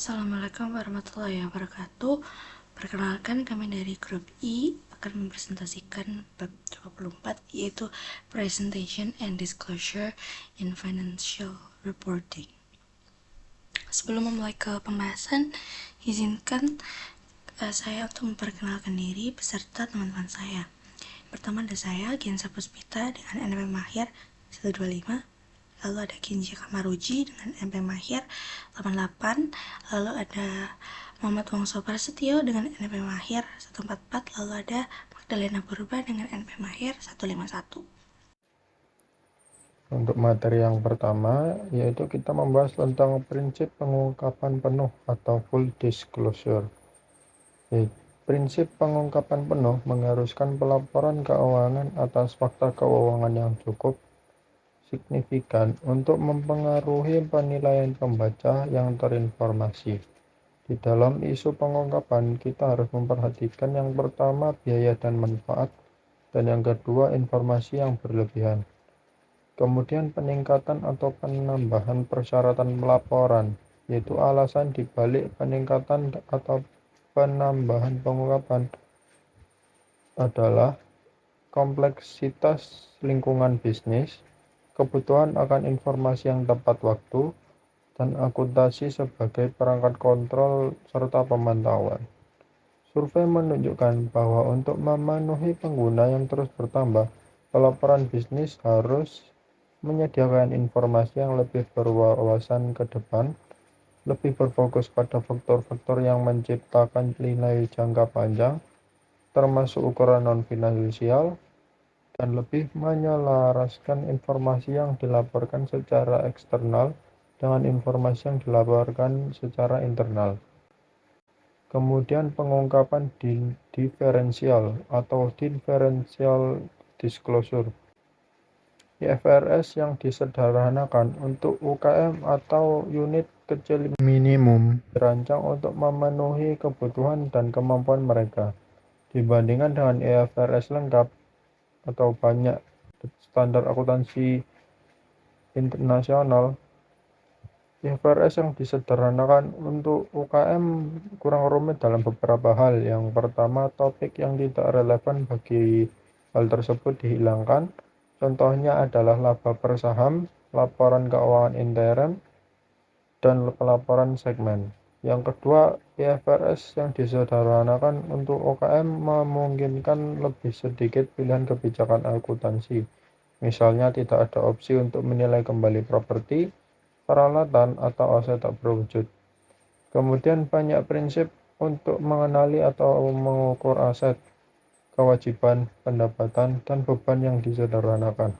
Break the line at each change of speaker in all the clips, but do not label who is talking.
Assalamualaikum warahmatullahi wabarakatuh. Perkenalkan, kami dari grup I akan mempresentasikan bab 24, yaitu Presentation and Disclosure in Financial Reporting. Sebelum memulai ke pembahasan, izinkan saya untuk memperkenalkan diri beserta teman-teman saya. Pertama ada saya, Gensa Puspita dengan NP Mahir 125. Lalu ada Kenji Kamaruji dengan NP Mahir 88. Lalu ada Muhammad Wongso Prasetyo dengan NP Mahir 144. Lalu ada Magdalena Purba dengan NP Mahir 151.
Untuk materi yang pertama, yaitu kita membahas tentang prinsip pengungkapan penuh atau full disclosure. Prinsip pengungkapan penuh mengharuskan pelaporan keuangan atas fakta keuangan yang cukup signifikan untuk mempengaruhi penilaian pembaca yang terinformasi. Di dalam isu pengungkapan, kita harus memperhatikan yang pertama biaya dan manfaat, dan yang kedua informasi yang berlebihan. Kemudian peningkatan atau penambahan persyaratan pelaporan, yaitu alasan dibalik peningkatan atau penambahan pengungkapan adalah kompleksitas lingkungan bisnis, kebutuhan akan informasi yang tepat waktu, dan akuntansi sebagai perangkat kontrol serta pemantauan. Survei menunjukkan bahwa untuk memenuhi pengguna yang terus bertambah, pelaporan bisnis harus menyediakan informasi yang lebih berwawasan ke depan, lebih berfokus pada faktor-faktor yang menciptakan nilai jangka panjang, termasuk ukuran non-finansial, dan lebih menyelaraskan informasi yang dilaporkan secara eksternal dengan informasi yang dilaporkan secara internal. Kemudian pengungkapan diferensial atau differential disclosure. IFRS yang disederhanakan untuk UKM atau unit kecil minimum dirancang untuk memenuhi kebutuhan dan kemampuan mereka. Dibandingkan dengan IFRS lengkap atau banyak standar akuntansi internasional, IFRS yang disederhanakan untuk UKM kurang rumit dalam beberapa hal. Yang pertama, topik yang tidak relevan bagi hal tersebut dihilangkan. Contohnya adalah laba per saham, laporan keuangan intern, dan pelaporan segmen. Yang kedua, IFRS yang disederhanakan untuk UKM memungkinkan lebih sedikit pilihan kebijakan akuntansi. Misalnya tidak ada opsi untuk menilai kembali properti, peralatan, atau aset tak berwujud. Kemudian banyak prinsip untuk mengenali atau mengukur aset, kewajiban, pendapatan, dan beban yang disederhanakan.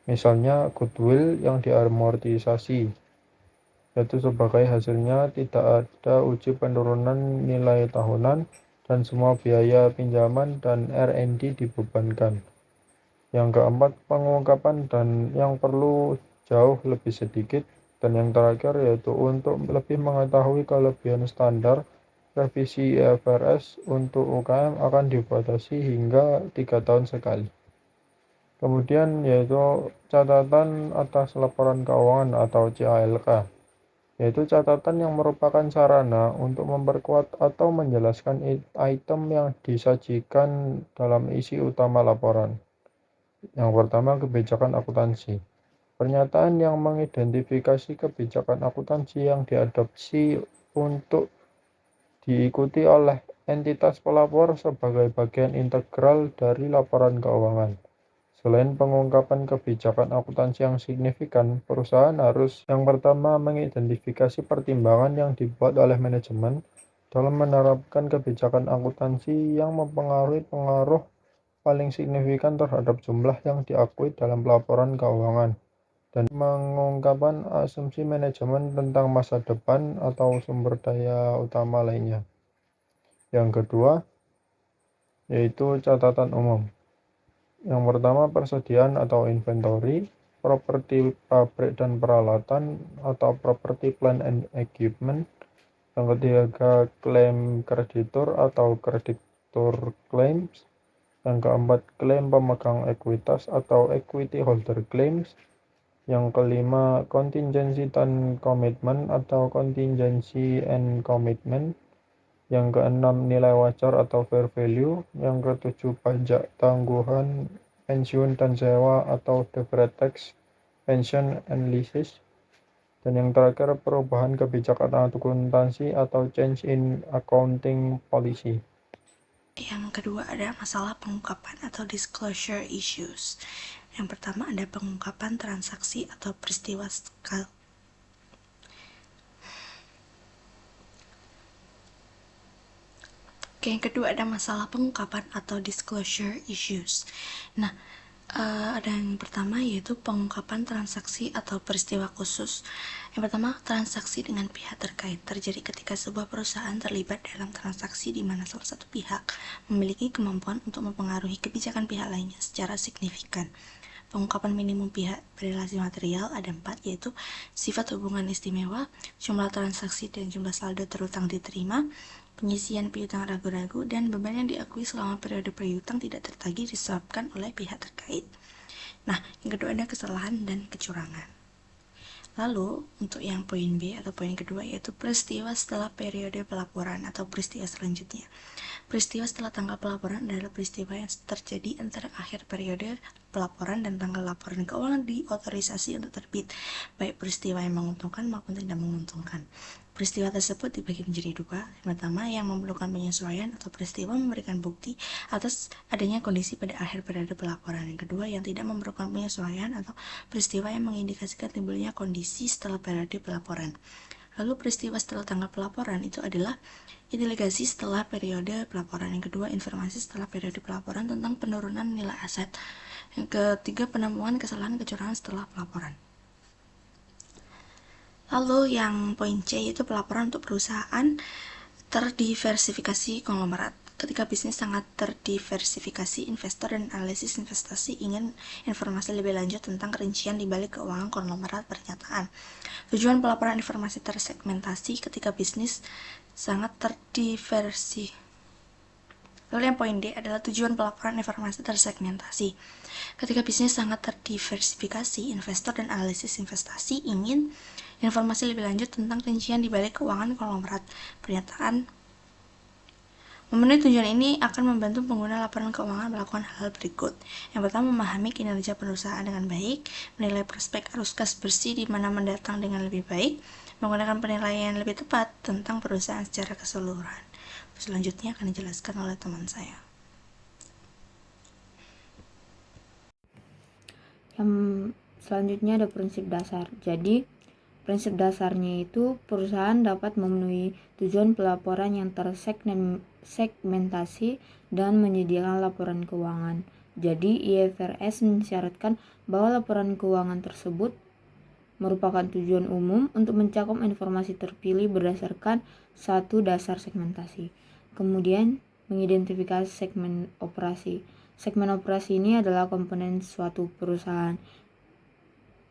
Misalnya goodwill yang diamortisasi, yaitu sebagai hasilnya tidak ada uji penurunan nilai tahunan dan semua biaya pinjaman dan R&D dibebankan. Yang keempat, pengungkapan dan yang perlu jauh lebih sedikit. Dan yang terakhir yaitu untuk lebih mengetahui kelebihan standar, revisi IFRS untuk UKM akan dibatasi hingga 3 tahun sekali. Kemudian yaitu catatan atas laporan keuangan atau CALK, yaitu catatan yang merupakan sarana untuk memperkuat atau menjelaskan item yang disajikan dalam isi utama laporan. Yang pertama, kebijakan akuntansi. Pernyataan yang mengidentifikasi kebijakan akuntansi yang diadopsi untuk diikuti oleh entitas pelapor sebagai bagian integral dari laporan keuangan. Selain pengungkapan kebijakan akuntansi yang signifikan, perusahaan harus yang pertama mengidentifikasi pertimbangan yang dibuat oleh manajemen dalam menerapkan kebijakan akuntansi yang mempengaruhi pengaruh paling signifikan terhadap jumlah yang diakui dalam laporan keuangan, dan mengungkapkan asumsi manajemen tentang masa depan atau sumber daya utama lainnya. Yang kedua, yaitu catatan umum. Yang pertama, persediaan atau inventory, properti pabrik dan peralatan atau property plant and equipment. Yang ketiga, klaim kreditur atau creditor claims. Yang keempat, klaim pemegang ekuitas atau equity holder claims. Yang kelima, contingency and commitment atau contingency and commitment. Yang keenam, nilai wajar atau fair value. Yang ketujuh, pajak tangguhan pensiun dan sewa atau deferred tax pension and leases. Dan yang terakhir, perubahan kebijakan akuntansi atau change in accounting policy.
Yang kedua ada masalah pengungkapan atau disclosure issues. Yang pertama ada pengungkapan transaksi atau peristiwa yang kedua ada masalah pengungkapan atau disclosure issues. Nah, ada yang pertama yaitu pengungkapan transaksi atau peristiwa khusus. Yang pertama, transaksi dengan pihak terkait terjadi ketika sebuah perusahaan terlibat dalam transaksi di mana salah satu pihak memiliki kemampuan untuk mempengaruhi kebijakan pihak lainnya secara signifikan. Pengungkapan minimum pihak berrelasi material ada 4, yaitu sifat hubungan istimewa, jumlah transaksi dan jumlah saldo terutang diterima, penyisian piutang ragu-ragu, dan beban yang diakui selama periode piutang tidak tertagih disebabkan oleh pihak terkait. Nah, yang kedua ada kesalahan dan kecurangan. Lalu, untuk yang poin B atau poin kedua yaitu peristiwa setelah periode pelaporan atau peristiwa selanjutnya. Peristiwa setelah tanggal pelaporan adalah peristiwa yang terjadi antara akhir periode pelaporan dan tanggal laporan keuangan diotorisasi untuk terbit, baik peristiwa yang menguntungkan maupun tidak menguntungkan. Peristiwa tersebut dibagi menjadi 2. Yang pertama, yang memerlukan penyesuaian atau peristiwa memberikan bukti atas adanya kondisi pada akhir periode pelaporan. Yang kedua, yang tidak memerlukan penyesuaian atau peristiwa yang mengindikasikan timbulnya kondisi setelah periode pelaporan. Lalu peristiwa setelah tanggal pelaporan itu adalah indikasi setelah periode pelaporan. Yang kedua, informasi setelah periode pelaporan tentang penurunan nilai aset. Yang ketiga, penemuan kesalahan kecurangan setelah pelaporan. Lalu yang poin C yaitu pelaporan untuk perusahaan terdiversifikasi konglomerat. Ketika bisnis sangat terdiversifikasi, investor dan analisis investasi ingin informasi lebih lanjut tentang rincian di balik keuangan konglomerat pernyataan. Tujuan pelaporan informasi tersegmentasi ketika bisnis sangat terdiversifikasi. Lalu yang poin D adalah tujuan pelaporan informasi tersegmentasi. Ketika bisnis sangat terdiversifikasi, investor dan analisis investasi ingin informasi lebih lanjut tentang rincian di balik keuangan konglomerat pernyataan. Memenuhi tujuan ini akan membantu pengguna laporan keuangan melakukan hal berikut. Yang pertama, memahami kinerja perusahaan dengan baik, menilai prospek arus kas bersih di mana mendatang dengan lebih baik, menggunakan penilaian yang lebih tepat tentang perusahaan secara keseluruhan. Selanjutnya akan dijelaskan oleh teman saya.
Yang selanjutnya ada prinsip dasar. Jadi, prinsip dasarnya itu perusahaan dapat memenuhi tujuan pelaporan yang tersegmentasi dan menyediakan laporan keuangan. Jadi, IFRS mensyaratkan bahwa laporan keuangan tersebut merupakan tujuan umum untuk mencakup informasi terpilih berdasarkan satu dasar segmentasi. Kemudian, mengidentifikasi segmen operasi. Segmen operasi ini adalah komponen suatu perusahaan,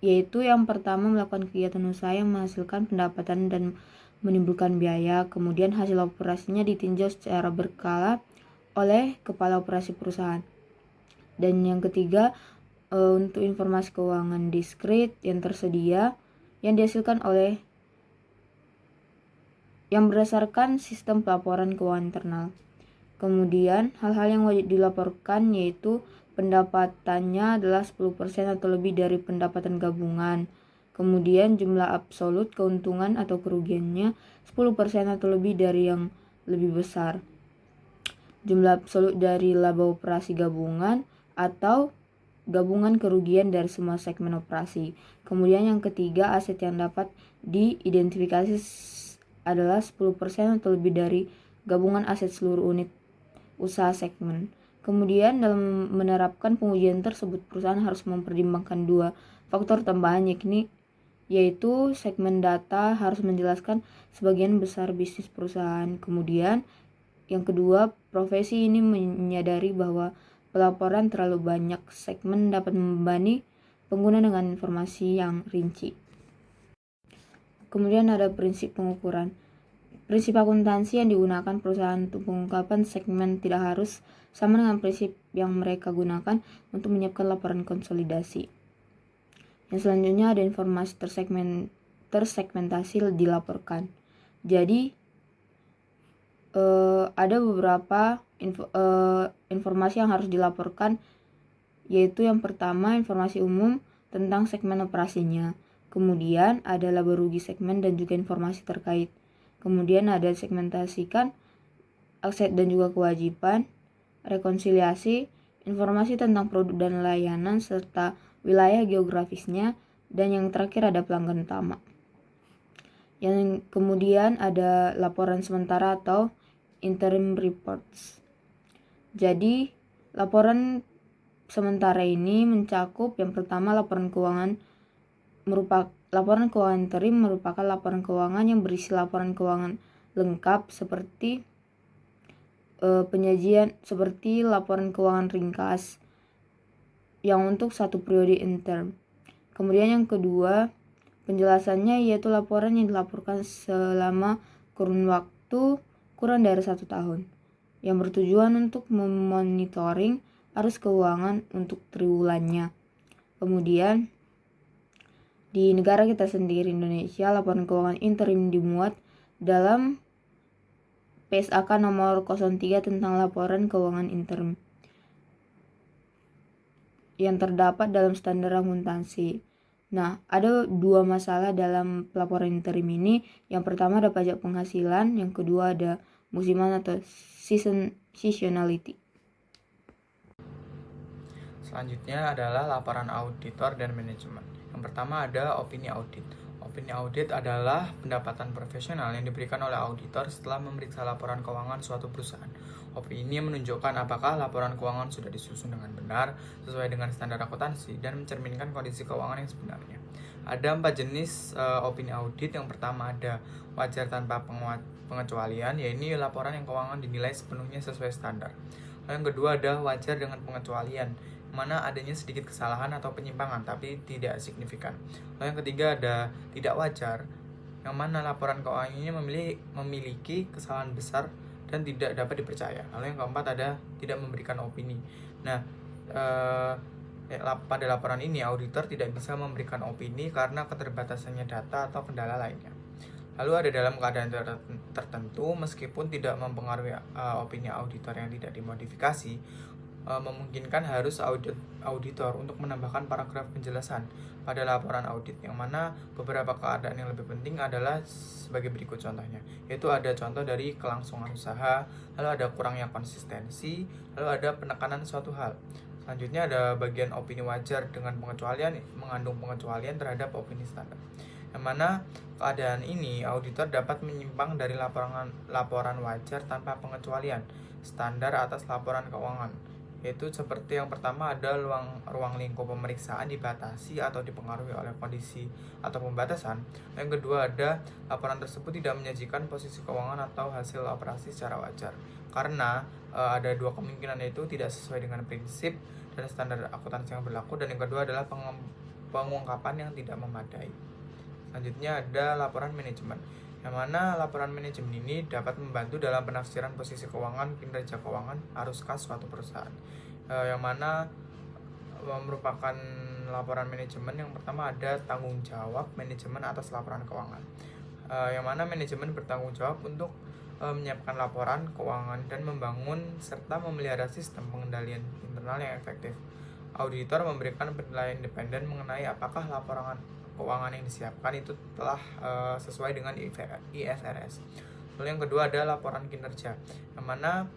yaitu yang pertama melakukan kegiatan usaha yang menghasilkan pendapatan dan menimbulkan biaya, kemudian hasil operasinya ditinjau secara berkala oleh kepala operasi perusahaan. Dan yang ketiga, untuk informasi keuangan diskret yang tersedia yang dihasilkan oleh yang berdasarkan sistem pelaporan keuangan internal. Kemudian, hal-hal yang wajib dilaporkan yaitu pendapatannya adalah 10% atau lebih dari pendapatan gabungan. Kemudian jumlah absolut keuntungan atau kerugiannya 10% atau lebih dari yang lebih besar. Jumlah absolut dari laba operasi gabungan atau gabungan kerugian dari semua segmen operasi. Kemudian yang ketiga, aset yang dapat diidentifikasi adalah 10% atau lebih dari gabungan aset seluruh unit usaha segmen. Kemudian dalam menerapkan pengujian tersebut, perusahaan harus mempertimbangkan 2 faktor tambahan, yaitu segmen data harus menjelaskan sebagian besar bisnis perusahaan. Kemudian yang kedua, profesi ini menyadari bahwa pelaporan terlalu banyak segmen dapat membebani pengguna dengan informasi yang rinci. Kemudian ada prinsip pengukuran. Prinsip akuntansi yang digunakan perusahaan untuk pengungkapan segmen tidak harus sama dengan prinsip yang mereka gunakan untuk menyiapkan laporan konsolidasi. Yang selanjutnya ada informasi tersegmentasi dilaporkan. Jadi ada beberapa informasi yang harus dilaporkan, yaitu yang pertama informasi umum tentang segmen operasinya. Kemudian ada laba rugi segmen dan juga informasi terkait. Kemudian ada segmentasikan aset dan juga kewajiban, rekonsiliasi, informasi tentang produk dan layanan serta wilayah geografisnya, dan yang terakhir ada pelanggan utama. Yang kemudian ada laporan sementara atau interim reports. Jadi laporan sementara ini mencakup yang pertama laporan keuangan interim merupakan laporan keuangan yang berisi laporan keuangan lengkap seperti penyajian seperti laporan keuangan ringkas yang untuk satu periode interim. Kemudian yang kedua, penjelasannya yaitu laporan yang dilaporkan selama kurun waktu kurang dari 1 tahun, yang bertujuan untuk memonitoring arus keuangan untuk triwulannya. Kemudian di negara kita sendiri Indonesia, laporan keuangan interim dimuat dalam PSAK nomor 03 tentang laporan keuangan interim yang terdapat dalam standar akuntansi. Nah, ada 2 masalah dalam laporan interim ini. Yang pertama ada pajak penghasilan, yang kedua ada musiman atau seasonality.
Selanjutnya adalah laporan auditor dan manajemen. Yang pertama ada opini audit. Opini audit adalah pendapatan profesional yang diberikan oleh auditor setelah memeriksa laporan keuangan suatu perusahaan. Opini ini menunjukkan apakah laporan keuangan sudah disusun dengan benar, sesuai dengan standar akuntansi, dan mencerminkan kondisi keuangan yang sebenarnya. Ada 4 jenis opini audit. Yang pertama ada wajar tanpa pengecualian, yaitu laporan yang keuangan dinilai sepenuhnya sesuai standar. Lalu yang kedua ada wajar dengan pengecualian, mana adanya sedikit kesalahan atau penyimpangan tapi tidak signifikan. Lalu yang ketiga ada tidak wajar, yang mana laporan keuangannya memiliki kesalahan besar dan tidak dapat dipercaya. Lalu yang keempat ada tidak memberikan opini. Nah, pada laporan ini auditor tidak bisa memberikan opini karena keterbatasannya data atau kendala lainnya. Lalu ada dalam keadaan tertentu, meskipun tidak mempengaruhi opini auditor yang tidak dimodifikasi, memungkinkan harus auditor untuk menambahkan paragraf penjelasan pada laporan audit, yang mana beberapa keadaan yang lebih penting adalah sebagai berikut contohnya, yaitu ada contoh dari kelangsungan usaha, lalu ada kurangnya konsistensi, lalu ada penekanan suatu hal. Selanjutnya ada bagian opini wajar dengan pengecualian, mengandung pengecualian terhadap opini standar, yang mana keadaan ini auditor dapat menyimpang dari laporan wajar tanpa pengecualian standar atas laporan keuangan, yaitu seperti yang pertama ada ruang lingkup pemeriksaan dibatasi atau dipengaruhi oleh kondisi atau pembatasan. Yang kedua ada laporan tersebut tidak menyajikan posisi keuangan atau hasil operasi secara wajar, karena ada 2 kemungkinan, yaitu tidak sesuai dengan prinsip dan standar akuntansi yang berlaku, dan yang kedua adalah pengungkapan yang tidak memadai. Selanjutnya ada laporan manajemen, yang mana laporan manajemen ini dapat membantu dalam penafsiran posisi keuangan, kinerja keuangan, arus kas suatu perusahaan, yang mana merupakan laporan manajemen. Yang pertama ada tanggung jawab manajemen atas laporan keuangan, yang mana manajemen bertanggung jawab untuk menyiapkan laporan keuangan dan membangun serta memelihara sistem pengendalian internal yang efektif. Auditor memberikan penilaian independen mengenai apakah laporan keuangan yang disiapkan itu telah sesuai dengan IFRS. Lalu yang kedua ada laporan kinerja, yang mana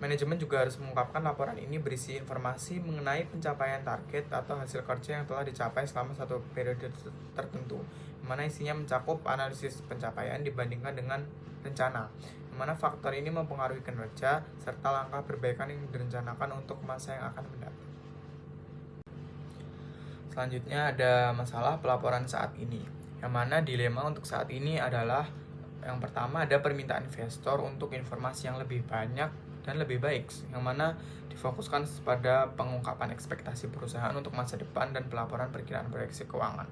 manajemen juga harus mengungkapkan laporan ini berisi informasi mengenai pencapaian target atau hasil kerja yang telah dicapai selama satu periode tertentu, yang mana isinya mencakup analisis pencapaian dibandingkan dengan rencana, yang mana faktor ini mempengaruhi kinerja serta langkah perbaikan yang direncanakan untuk masa yang akan mendatang. Selanjutnya ada masalah pelaporan saat ini, yang mana dilema untuk saat ini adalah yang pertama ada permintaan investor untuk informasi yang lebih banyak dan lebih baik, yang mana difokuskan pada pengungkapan ekspektasi perusahaan untuk masa depan dan pelaporan perkiraan proyeksi keuangan.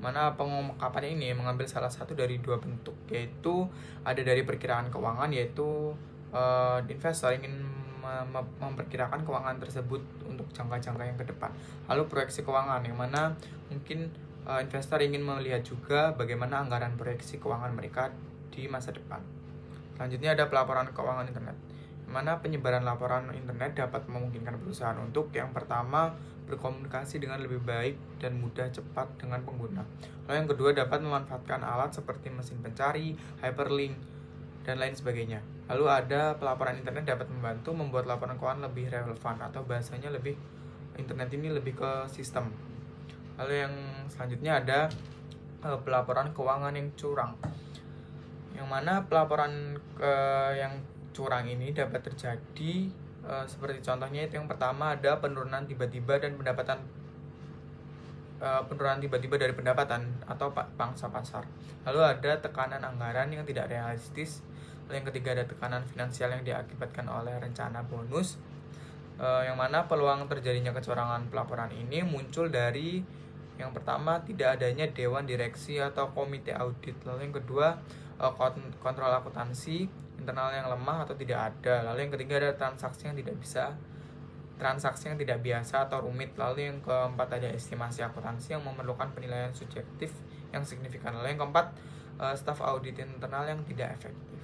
Mana pengungkapan ini mengambil salah satu dari 2 bentuk, yaitu ada dari perkiraan keuangan, yaitu investor ingin memperkirakan keuangan tersebut untuk jangka-jangka yang ke depan. Lalu proyeksi keuangan, yang mana mungkin investor ingin melihat juga bagaimana anggaran proyeksi keuangan mereka di masa depan. Selanjutnya ada pelaporan keuangan internet, yang mana penyebaran laporan internet dapat memungkinkan perusahaan untuk yang pertama berkomunikasi dengan lebih baik dan mudah cepat dengan pengguna. Lalu yang kedua dapat memanfaatkan alat seperti mesin pencari, hyperlink, dan lain sebagainya. Lalu ada pelaporan internet dapat membantu membuat laporan keuangan lebih relevan, atau bahasanya internet ini lebih ke sistem. Lalu yang selanjutnya ada pelaporan keuangan yang curang, yang mana pelaporan yang curang ini dapat terjadi seperti contohnya itu yang pertama ada penurunan tiba-tiba dari pendapatan atau pangsa pasar. Lalu ada tekanan anggaran yang tidak realistis. Lalu yang ketiga ada tekanan finansial yang diakibatkan oleh rencana bonus, yang mana peluang terjadinya kecurangan pelaporan ini muncul dari yang pertama tidak adanya dewan direksi atau komite audit. Lalu yang kedua kontrol akuntansi internal yang lemah atau tidak ada. Lalu yang ketiga ada transaksi yang tidak biasa atau rumit. Lalu yang keempat ada estimasi akuntansi yang memerlukan penilaian subjektif yang signifikan. Lalu yang keempat staf audit internal yang tidak efektif.